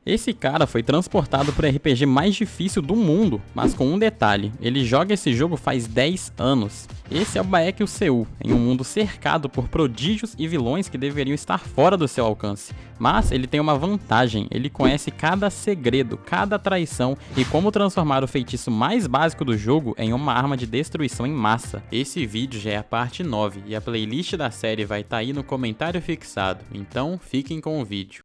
Esse cara foi transportado pro RPG mais difícil do mundo, mas com um detalhe, ele joga esse jogo faz 10 anos. Esse é o Baek Seu, em um mundo cercado por prodígios e vilões que deveriam estar fora do seu alcance. Mas ele tem uma vantagem, ele conhece cada segredo, cada traição e como transformar o feitiço mais básico do jogo em uma arma de destruição em massa. Esse vídeo já é a parte 9 e a playlist da série vai estar aí no comentário fixado, então fiquem com o vídeo.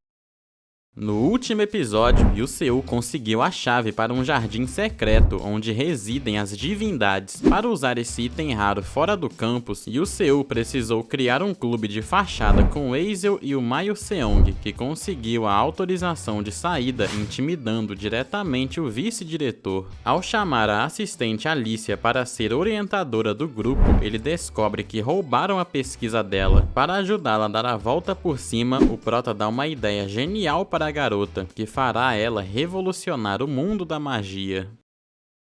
No último episódio, Yuseu conseguiu a chave para um jardim secreto onde residem as divindades. Para usar esse item raro fora do campus, Yuseu precisou criar um clube de fachada com Eisel e o Maio Seong, que conseguiu a autorização de saída intimidando diretamente o vice-diretor. Ao chamar a assistente Alicia para ser orientadora do grupo, ele descobre que roubaram a pesquisa dela. Para ajudá-la a dar a volta por cima, o prota dá uma ideia genial para a garota, que fará ela revolucionar o mundo da magia.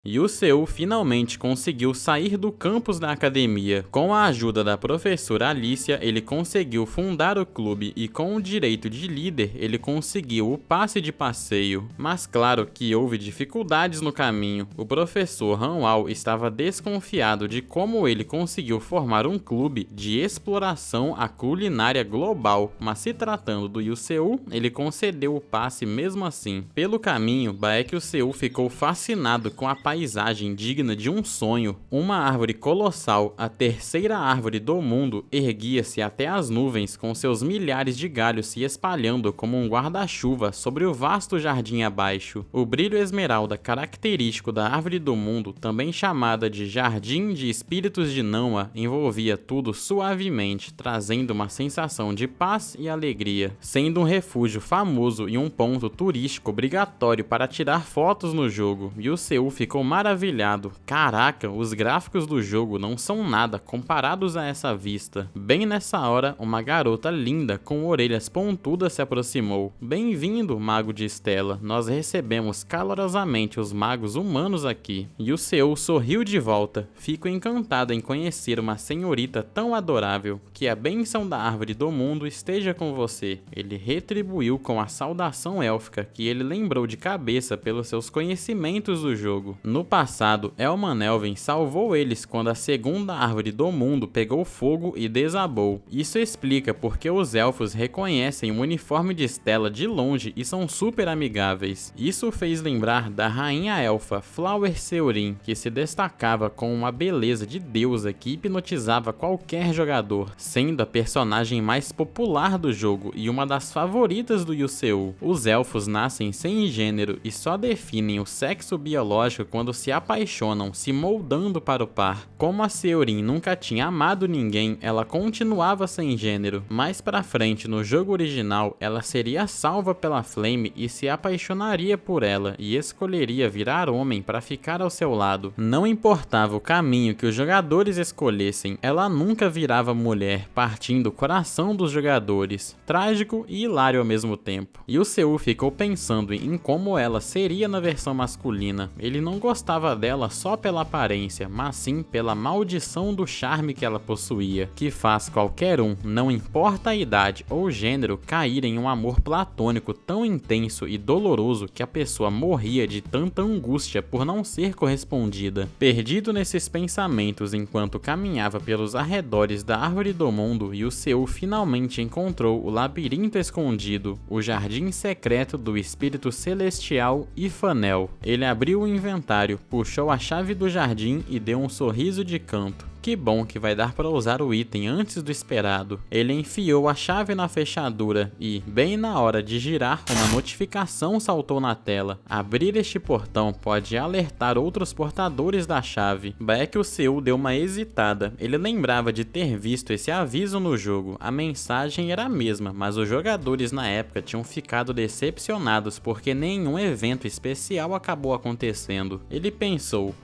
Yuseu finalmente conseguiu sair do campus da academia. Com a ajuda da professora Alicia, ele conseguiu fundar o clube e com o direito de líder, ele conseguiu o passe de passeio. Mas claro que houve dificuldades no caminho. O professor Hanwao estava desconfiado de como ele conseguiu formar um clube de exploração à culinária global, mas se tratando do Yuseu, ele concedeu o passe mesmo assim. Pelo caminho, Baek Seu ficou fascinado com a paisagem digna de um sonho. Uma árvore colossal, a terceira árvore do mundo, erguia-se até as nuvens com seus milhares de galhos se espalhando como um guarda-chuva sobre o vasto jardim abaixo. O brilho esmeralda característico da árvore do mundo, também chamada de Jardim de Espíritos de Nãoa, envolvia tudo suavemente, trazendo uma sensação de paz e alegria. Sendo um refúgio famoso e um ponto turístico obrigatório para tirar fotos no jogo, Yuseu ficou maravilhado. Caraca, os gráficos do jogo não são nada comparados a essa vista. Bem nessa hora, uma garota linda com orelhas pontudas se aproximou. Bem-vindo, mago de Estela. Nós recebemos calorosamente os magos humanos aqui. Yuseu sorriu de volta. Fico encantado em conhecer uma senhorita tão adorável. Que a bênção da árvore do mundo esteja com você. Ele retribuiu com a saudação élfica que ele lembrou de cabeça pelos seus conhecimentos do jogo. No passado, Elmanelven salvou eles quando a segunda árvore do mundo pegou fogo e desabou. Isso explica porque os elfos reconhecem o uniforme de Stella de longe e são super amigáveis. Isso fez lembrar da rainha elfa Flower Seurin, que se destacava com uma beleza de deusa que hipnotizava qualquer jogador, sendo a personagem mais popular do jogo e uma das favoritas do Yuseu. Os elfos nascem sem gênero e só definem o sexo biológico quando se apaixonam, se moldando para o par. Como a Seurin nunca tinha amado ninguém, ela continuava sem gênero. Mais pra frente, no jogo original, ela seria salva pela Flame e se apaixonaria por ela e escolheria virar homem para ficar ao seu lado. Não importava o caminho que os jogadores escolhessem, ela nunca virava mulher, partindo o coração dos jogadores. Trágico e hilário ao mesmo tempo. E o Seu ficou pensando em como ela seria na versão masculina. Ele não gostava dela só pela aparência, mas sim pela maldição do charme que ela possuía, que faz qualquer um, não importa a idade ou gênero, cair em um amor platônico tão intenso e doloroso que a pessoa morria de tanta angústia por não ser correspondida. Perdido nesses pensamentos enquanto caminhava pelos arredores da árvore do mundo, Yuseu finalmente encontrou o labirinto escondido, o jardim secreto do espírito celestial Ifanel. Ele abriu o inventário, puxou a chave do jardim e deu um sorriso de canto. Que bom que vai dar para usar o item antes do esperado. Ele enfiou a chave na fechadura e, bem na hora de girar, uma notificação saltou na tela. Abrir este portão pode alertar outros portadores da chave. Baek Seu deu uma hesitada. Ele lembrava de ter visto esse aviso no jogo. A mensagem era a mesma, mas os jogadores na época tinham ficado decepcionados porque nenhum evento especial acabou acontecendo. Ele pensou,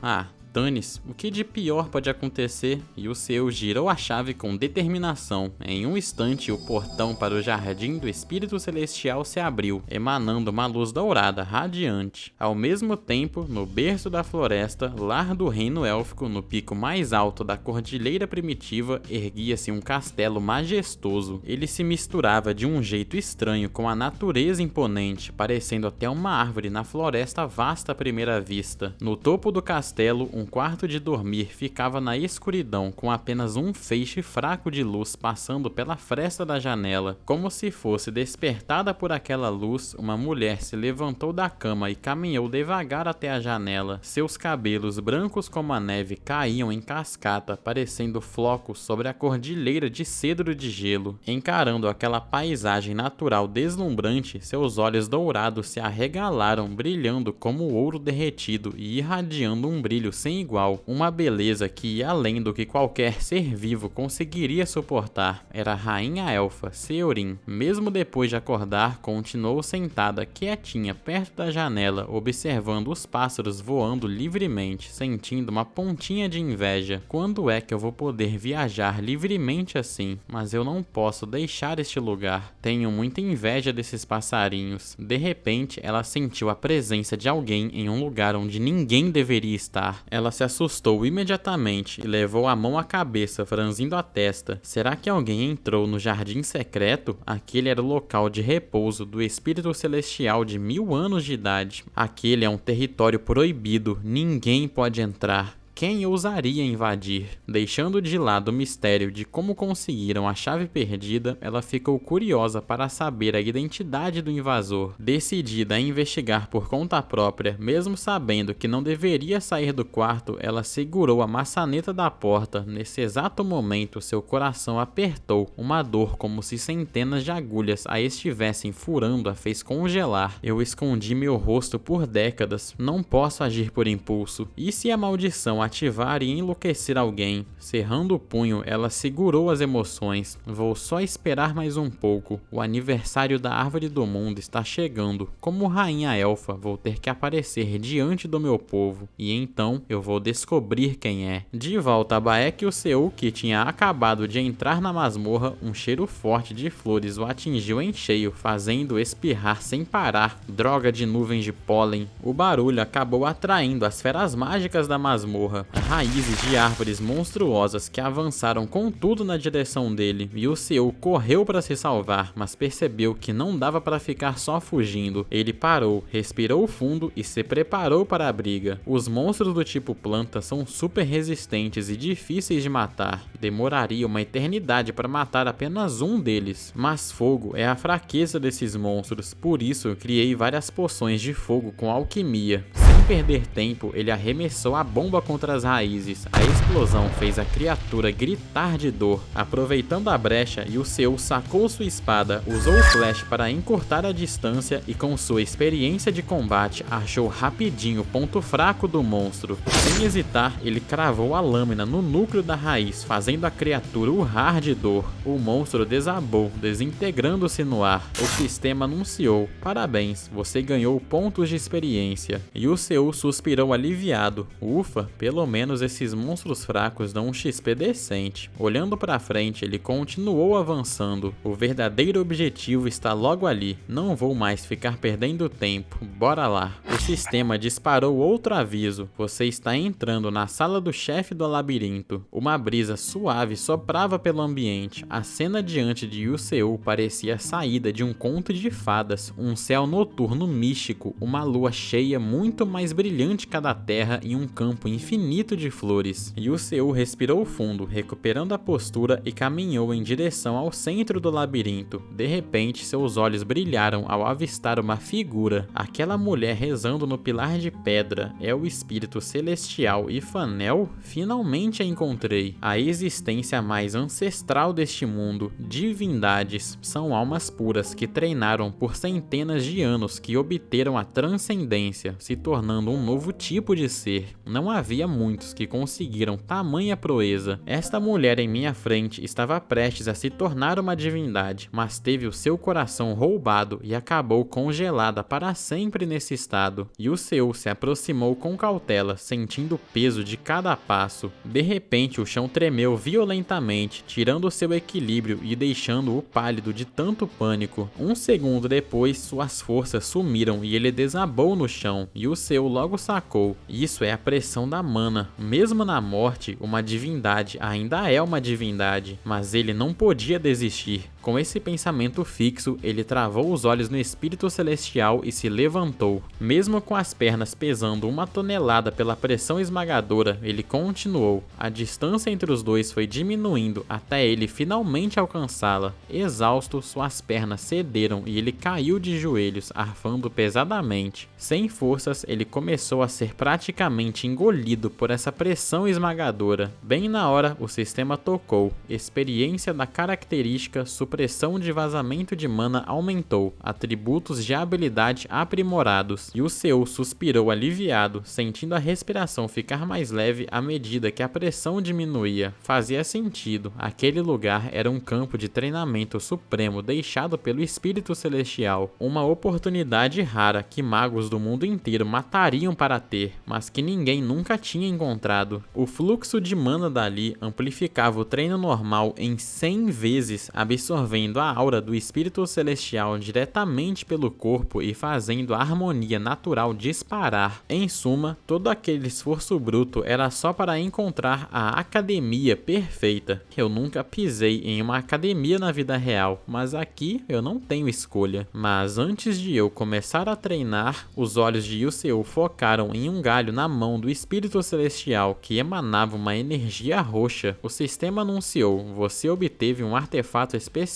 dane-se, o que de pior pode acontecer? E o Seu girou a chave com determinação. Em um instante, o portão para o jardim do Espírito Celestial se abriu, emanando uma luz dourada radiante. Ao mesmo tempo, no berço da floresta, lar do reino élfico, no pico mais alto da cordilheira primitiva, erguia-se um castelo majestoso. Ele se misturava de um jeito estranho com a natureza imponente, parecendo até uma árvore na floresta vasta à primeira vista. No topo do castelo, um quarto de dormir ficava na escuridão, com apenas um feixe fraco de luz passando pela fresta da janela. Como se fosse despertada por aquela luz, uma mulher se levantou da cama e caminhou devagar até a janela. Seus cabelos brancos como a neve caíam em cascata, parecendo flocos sobre a cordilheira de cedro de gelo. Encarando aquela paisagem natural deslumbrante, seus olhos dourados se arregalaram, brilhando como ouro derretido e irradiando um brilho sem igual. Uma beleza que ia além do que qualquer ser vivo conseguiria suportar. Era a rainha elfa, Seorin. Mesmo depois de acordar, continuou sentada quietinha perto da janela, observando os pássaros voando livremente, sentindo uma pontinha de inveja. Quando é que eu vou poder viajar livremente assim? Mas eu não posso deixar este lugar. Tenho muita inveja desses passarinhos. De repente, ela sentiu a presença de alguém em um lugar onde ninguém deveria estar. Ela se assustou imediatamente e levou a mão à cabeça, franzindo a testa. Será que alguém entrou no jardim secreto? Aquele era o local de repouso do espírito celestial de 1000 anos de idade. Aquele é um território proibido. Ninguém pode entrar. Quem ousaria invadir? Deixando de lado o mistério de como conseguiram a chave perdida, ela ficou curiosa para saber a identidade do invasor. Decidida a investigar por conta própria, mesmo sabendo que não deveria sair do quarto, ela segurou a maçaneta da porta. Nesse exato momento, seu coração apertou. Uma dor como se centenas de agulhas a estivessem furando a fez congelar. Eu escondi meu rosto por décadas. Não posso agir por impulso. E se a maldição ativar e enlouquecer alguém? Cerrando o punho, ela segurou as emoções. Vou só esperar mais um pouco. O aniversário da Árvore do Mundo está chegando. Como rainha elfa, vou ter que aparecer diante do meu povo. E então eu vou descobrir quem é. De volta a Baek Seu, que tinha acabado de entrar na masmorra, um cheiro forte de flores o atingiu em cheio, fazendo espirrar sem parar. Droga de nuvens de pólen. O barulho acabou atraindo as feras mágicas da masmorra. Raízes de árvores monstruosas que avançaram com tudo na direção dele, e o Seu correu para se salvar, mas percebeu que não dava para ficar só fugindo. Ele parou, respirou fundo e se preparou para a briga. Os monstros do tipo planta são super resistentes e difíceis de matar. Demoraria uma eternidade para matar apenas um deles, mas fogo é a fraqueza desses monstros, por isso eu criei várias poções de fogo com alquimia. Sem perder tempo, ele arremessou a bomba contra as raízes. A explosão fez a criatura gritar de dor. Aproveitando a brecha, o Seu sacou sua espada, usou o flash para encurtar a distância e com sua experiência de combate achou rapidinho o ponto fraco do monstro. Sem hesitar, ele cravou a lâmina no núcleo da raiz, fazendo a criatura urrar de dor. O monstro desabou, desintegrando-se no ar. O sistema anunciou: parabéns, você ganhou pontos de experiência. E o Seu suspirou aliviado. Ufa, pelo menos esses monstros fracos dão um XP decente. Olhando para frente, ele continuou avançando. O verdadeiro objetivo está logo ali. Não vou mais ficar perdendo tempo. Bora lá. O sistema disparou outro aviso. Você está entrando na sala do chefe do labirinto. Uma brisa suave soprava pelo ambiente. A cena diante de Yu Seu parecia saída de um conto de fadas. Um céu noturno místico, uma lua cheia muito mais brilhante que a da terra e um campo infinito de flores. Yu Seu respirou fundo, recuperando a postura e caminhou em direção ao centro do labirinto. De repente, seus olhos brilharam ao avistar uma figura. Aquela mulher rezando no pilar de pedra. É o espírito celestial Ifanel? Finalmente a encontrei. A existência mais ancestral deste mundo. Divindades são almas puras que treinaram por centenas de anos, que obteram a transcendência, se tornando tornando um novo tipo de ser. Não havia muitos que conseguiram tamanha proeza. Esta mulher em minha frente estava prestes a se tornar uma divindade, mas teve o seu coração roubado e acabou congelada para sempre nesse estado. Yuseu se aproximou com cautela, sentindo o peso de cada passo. De repente, o chão tremeu violentamente, tirando seu equilíbrio e deixando-o pálido de tanto pânico. Um segundo depois, suas forças sumiram e ele desabou no chão. Yuseu logo sacou: isso é a pressão da mana. Mesmo na morte, uma divindade ainda é uma divindade, mas ele não podia desistir. Com esse pensamento fixo, ele travou os olhos no espírito celestial e se levantou. Mesmo com as pernas pesando 1 tonelada pela pressão esmagadora, ele continuou. A distância entre os dois foi diminuindo até ele finalmente alcançá-la. Exausto, suas pernas cederam e ele caiu de joelhos, arfando pesadamente. Sem forças, ele começou a ser praticamente engolido por essa pressão esmagadora. Bem na hora, o sistema tocou. Experiência da característica supressão de vazamento de mana aumentou, atributos de habilidade aprimorados. Yuseu suspirou aliviado, sentindo a respiração ficar mais leve à medida que a pressão diminuía. Fazia sentido, aquele lugar era um campo de treinamento supremo deixado pelo espírito celestial. Uma oportunidade rara que magos do mundo inteiro matariam para ter, mas que ninguém nunca tinha encontrado. O fluxo de mana dali amplificava o treino normal em 100 vezes, absorvendo a aura do espírito celestial diretamente pelo corpo e fazendo a harmonia natural disparar. Em suma, todo aquele esforço bruto era só para encontrar a academia perfeita. Eu nunca pisei em uma academia na vida real, mas aqui eu não tenho escolha. Mas antes de eu começar a treinar, os olhos de Yuseu focaram em um galho na mão do espírito celestial que emanava uma energia roxa. O sistema anunciou: você obteve um artefato especial,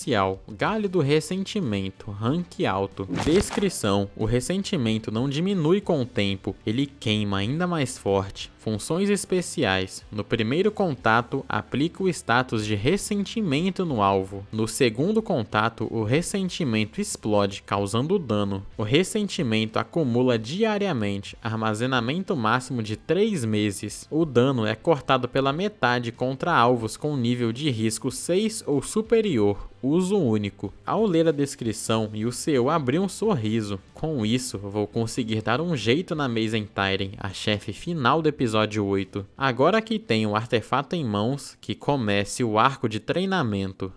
Galho do Ressentimento, rank alto. Descrição: o ressentimento não diminui com o tempo, ele queima ainda mais forte. Funções especiais: no primeiro contato, aplica o status de ressentimento no alvo. No segundo contato, o ressentimento explode, causando dano. O ressentimento acumula diariamente, armazenamento máximo de 3 meses. O dano é cortado pela metade contra alvos com nível de risco 6 ou superior. Uso único. Ao ler a descrição, Yuseu abriu um sorriso. Com isso, vou conseguir dar um jeito na Meizen Tayren, a chefe final do episódio 8. Agora que tenho o artefato em mãos, que comece o arco de treinamento.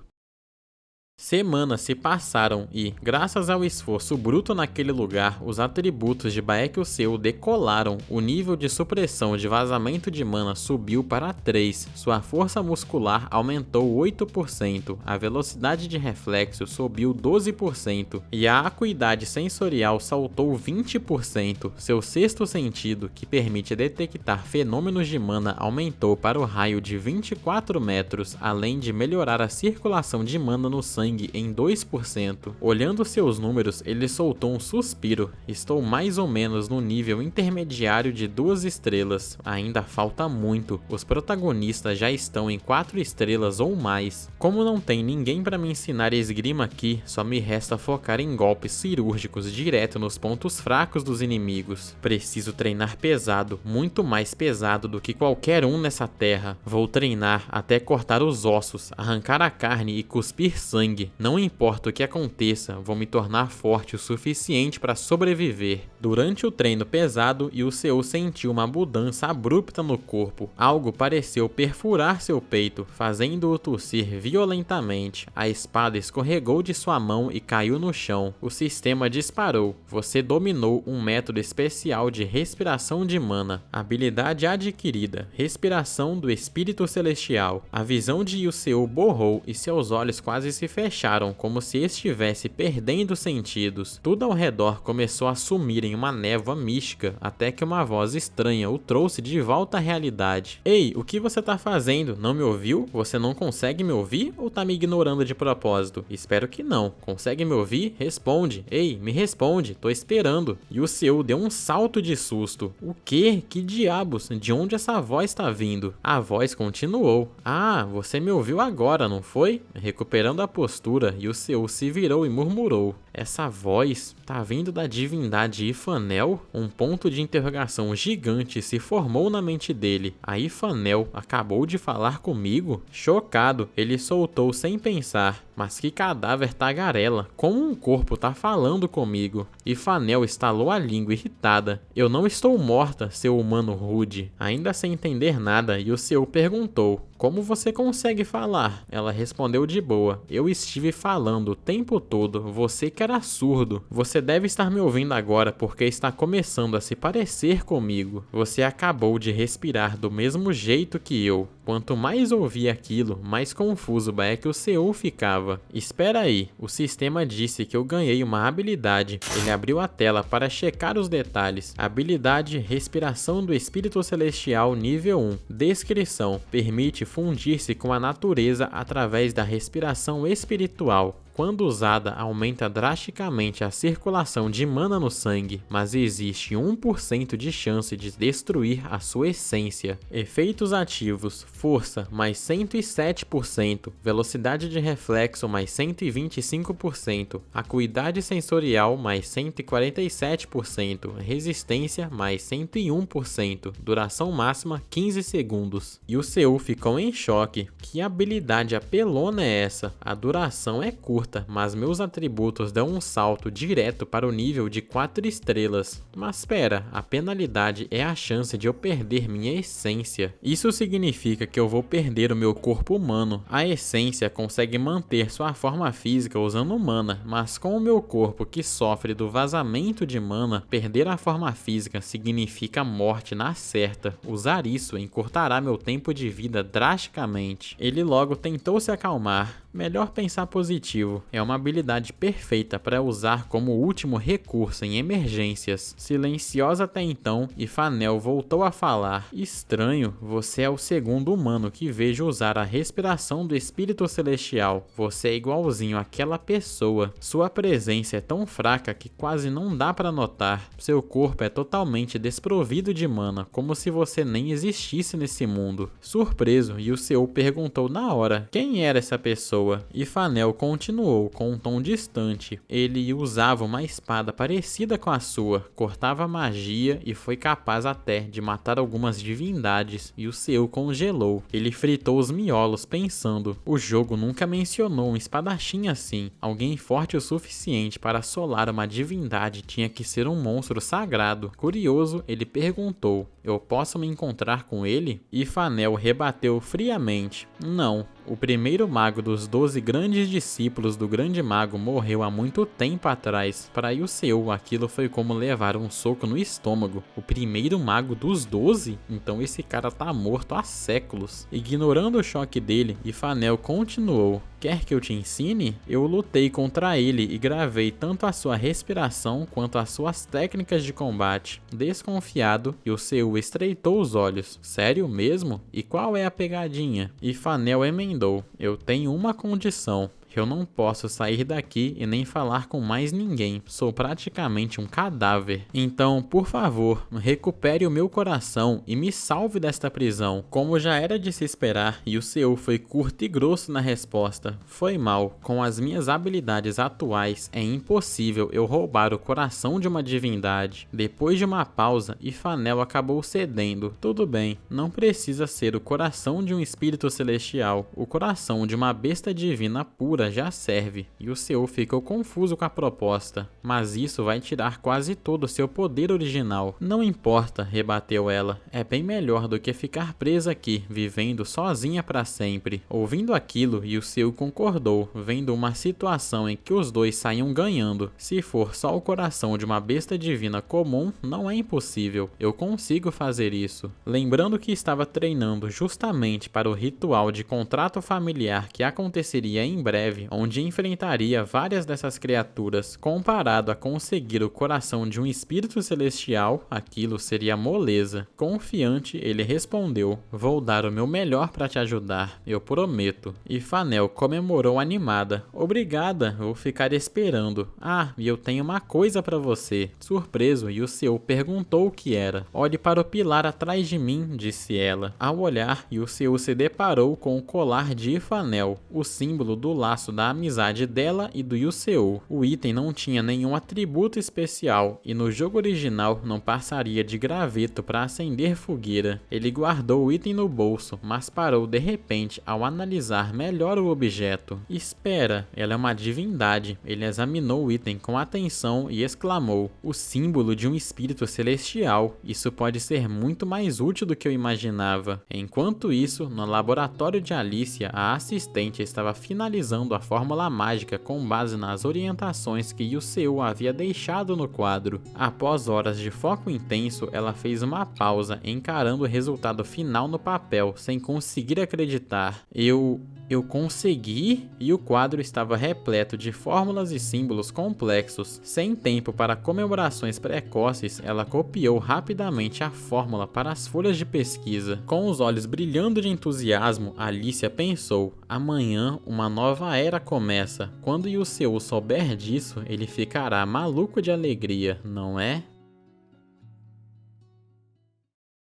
Semanas se passaram e, graças ao esforço bruto naquele lugar, os atributos de Baekhyuseu decolaram. O nível de supressão de vazamento de mana subiu para 3, sua força muscular aumentou 8%, a velocidade de reflexo subiu 12% e a acuidade sensorial saltou 20%. Seu sexto sentido, que permite detectar fenômenos de mana, aumentou para o raio de 24 metros, além de melhorar a circulação de mana no sangue em 2%. Olhando seus números, ele soltou um suspiro. Estou mais ou menos no nível intermediário de 2 estrelas. Ainda falta muito. Os protagonistas já estão em 4 estrelas ou mais. Como não tem ninguém para me ensinar esgrima aqui, só me resta focar em golpes cirúrgicos direto nos pontos fracos dos inimigos. Preciso treinar pesado, muito mais pesado do que qualquer um nessa terra. Vou treinar até cortar os ossos, arrancar a carne e cuspir sangue. Não importa o que aconteça, vou me tornar forte o suficiente para sobreviver. Durante o treino pesado, Yuseu sentiu uma mudança abrupta no corpo. Algo pareceu perfurar seu peito, fazendo-o tossir violentamente. A espada escorregou de sua mão e caiu no chão. O sistema disparou. Você dominou um método especial de respiração de mana. Habilidade adquirida: respiração do espírito celestial. A visão de Yuseu borrou e seus olhos quase se fecharam, como se estivesse perdendo sentidos. Tudo ao redor começou a sumir em uma névoa mística, até que uma voz estranha o trouxe de volta à realidade. Ei, o que você tá fazendo? Não me ouviu? Você não consegue me ouvir ou tá me ignorando de propósito? Espero que não. Consegue me ouvir? Responde. Ei, me responde. Tô esperando. Yuseu deu um salto de susto. O quê? Que diabos? De onde essa voz tá vindo? A voz continuou. Ah, você me ouviu agora, não foi? Recuperando a postura, Yuseu se virou e murmurou: Essa voz tá vindo da divindade Ifanel? Um ponto de interrogação gigante se formou na mente dele. A Ifanel acabou de falar comigo? Chocado, ele soltou sem pensar. Mas que cadáver tagarela, como um corpo tá falando comigo? Ifanel estalou a língua irritada. Eu não estou morta, seu humano rude. Ainda sem entender nada, Yuseu perguntou: como você consegue falar? Ela respondeu de boa: eu estive falando o tempo todo, você que era surdo. Você deve estar me ouvindo agora porque está começando a se parecer comigo. Você acabou de respirar do mesmo jeito que eu. Quanto mais ouvia aquilo, mais confuso Baekhyoseu ficava. Espera aí, o sistema disse que eu ganhei uma habilidade. Ele abriu a tela para checar os detalhes. Habilidade Respiração do Espírito Celestial nível 1. Descrição: permite fundir-se com a natureza através da respiração espiritual. Quando usada, aumenta drasticamente a circulação de mana no sangue, mas existe 1% de chance de destruir a sua essência. Efeitos ativos: força mais 107%, velocidade de reflexo mais 125%, acuidade sensorial mais 147%, resistência mais 101%, duração máxima 15 segundos. E o Seu ficou em choque. Que habilidade apelona é essa? A duração é curta, mas meus atributos dão um salto direto para o nível de 4 estrelas. Mas espera, a penalidade é a chance de eu perder minha essência. Isso significa que eu vou perder o meu corpo humano. A essência consegue manter sua forma física usando mana, mas com o meu corpo que sofre do vazamento de mana, perder a forma física significa morte na certa. Usar isso encurtará meu tempo de vida drasticamente. Ele logo tentou se acalmar. Melhor pensar positivo, é uma habilidade perfeita para usar como último recurso em emergências. Silenciosa até então, Ifanel voltou a falar: estranho, você é o segundo humano que vejo usar a respiração do Espírito Celestial. Você é igualzinho àquela pessoa. Sua presença é tão fraca que quase não dá para notar. Seu corpo é totalmente desprovido de mana, como se você nem existisse nesse mundo. Surpreso, Yuseu perguntou na hora: quem era essa pessoa? Ifanel continuou com um tom distante: ele usava uma espada parecida com a sua, cortava magia e foi capaz até de matar algumas divindades. E o Seu congelou. Ele fritou os miolos pensando: o jogo nunca mencionou um espadachim assim. Alguém forte o suficiente para assolar uma divindade tinha que ser um monstro sagrado. Curioso, ele perguntou: eu posso me encontrar com ele? Ifanel rebateu friamente: não. O primeiro mago dos 12 grandes discípulos do grande mago morreu há muito tempo atrás. Para Yuseu, aquilo foi como levar um soco no estômago. O primeiro mago dos 12? Então esse cara tá morto há séculos. Ignorando o choque dele, Ifanel continuou: quer que eu te ensine? Eu lutei contra ele e gravei tanto a sua respiração quanto as suas técnicas de combate. Desconfiado, Yuseu estreitou os olhos. Sério mesmo? E qual é a pegadinha? Ifanel emendou: eu tenho uma condição. Eu não posso sair daqui e nem falar com mais ninguém. Sou praticamente um cadáver. Então, por favor, recupere o meu coração e me salve desta prisão. Como já era de se esperar, Yuseu foi curto e grosso na resposta. Foi mal. Com as minhas habilidades atuais, é impossível eu roubar o coração de uma divindade. Depois de uma pausa, Ifanel acabou cedendo. Tudo bem, não precisa ser o coração de um espírito celestial. O coração de uma besta divina pura já serve. E o Seu ficou confuso com a proposta. Mas isso vai tirar quase todo o seu poder original. Não importa, rebateu ela. É bem melhor do que ficar presa aqui, vivendo sozinha para sempre. Ouvindo aquilo, e o Seu concordou, vendo uma situação em que os dois saiam ganhando. Se for só o coração de uma besta divina comum, não é impossível. Eu consigo fazer isso. Lembrando que estava treinando justamente para o ritual de contrato familiar que aconteceria em breve, onde enfrentaria várias dessas criaturas. Comparado a conseguir o coração de um espírito celestial, aquilo seria moleza. Confiante, ele respondeu: vou dar o meu melhor para te ajudar, eu prometo. Ifanel comemorou animada: obrigada, vou ficar esperando. Ah, e eu tenho uma coisa para você. Surpreso, Yuseu perguntou o que era. Olhe para o pilar atrás de mim, disse ela. Ao olhar, Yuseu se deparou com o colar de Ifanel, o símbolo do laço laço da amizade dela e do Yuseu. O item não tinha nenhum atributo especial e no jogo original não passaria de graveto para acender fogueira. Ele guardou o item no bolso, mas parou de repente ao analisar melhor o objeto. Espera, ela é uma divindade. Ele examinou o item com atenção e exclamou: o símbolo de um espírito celestial. Isso pode ser muito mais útil do que eu imaginava. Enquanto isso, no laboratório de Alicia, a assistente estava finalizando a fórmula mágica com base nas orientações que Yuseu havia deixado no quadro. Após horas de foco intenso, ela fez uma pausa, encarando o resultado final no papel, sem conseguir acreditar. Eu consegui? E o quadro estava repleto de fórmulas e símbolos complexos. Sem tempo para comemorações precoces, ela copiou rapidamente a fórmula para as folhas de pesquisa. Com os olhos brilhando de entusiasmo, Alicia pensou: amanhã uma nova era começa. Quando Yuseu souber disso, ele ficará maluco de alegria, não é?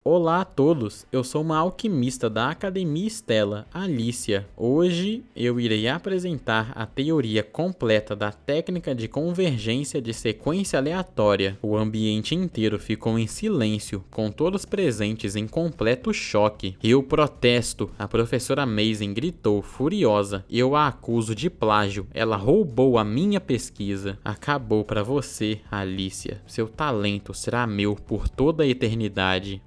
Olá a todos, eu sou uma alquimista da Academia Stella, Alicia. Hoje eu irei apresentar a teoria completa da técnica de convergência de sequência aleatória. O ambiente inteiro ficou em silêncio, com todos presentes em completo choque. Eu protesto, a professora Mason gritou, furiosa. Eu a acuso de plágio, ela roubou a minha pesquisa. Acabou pra você, Alicia. Seu talento será meu por toda a eternidade.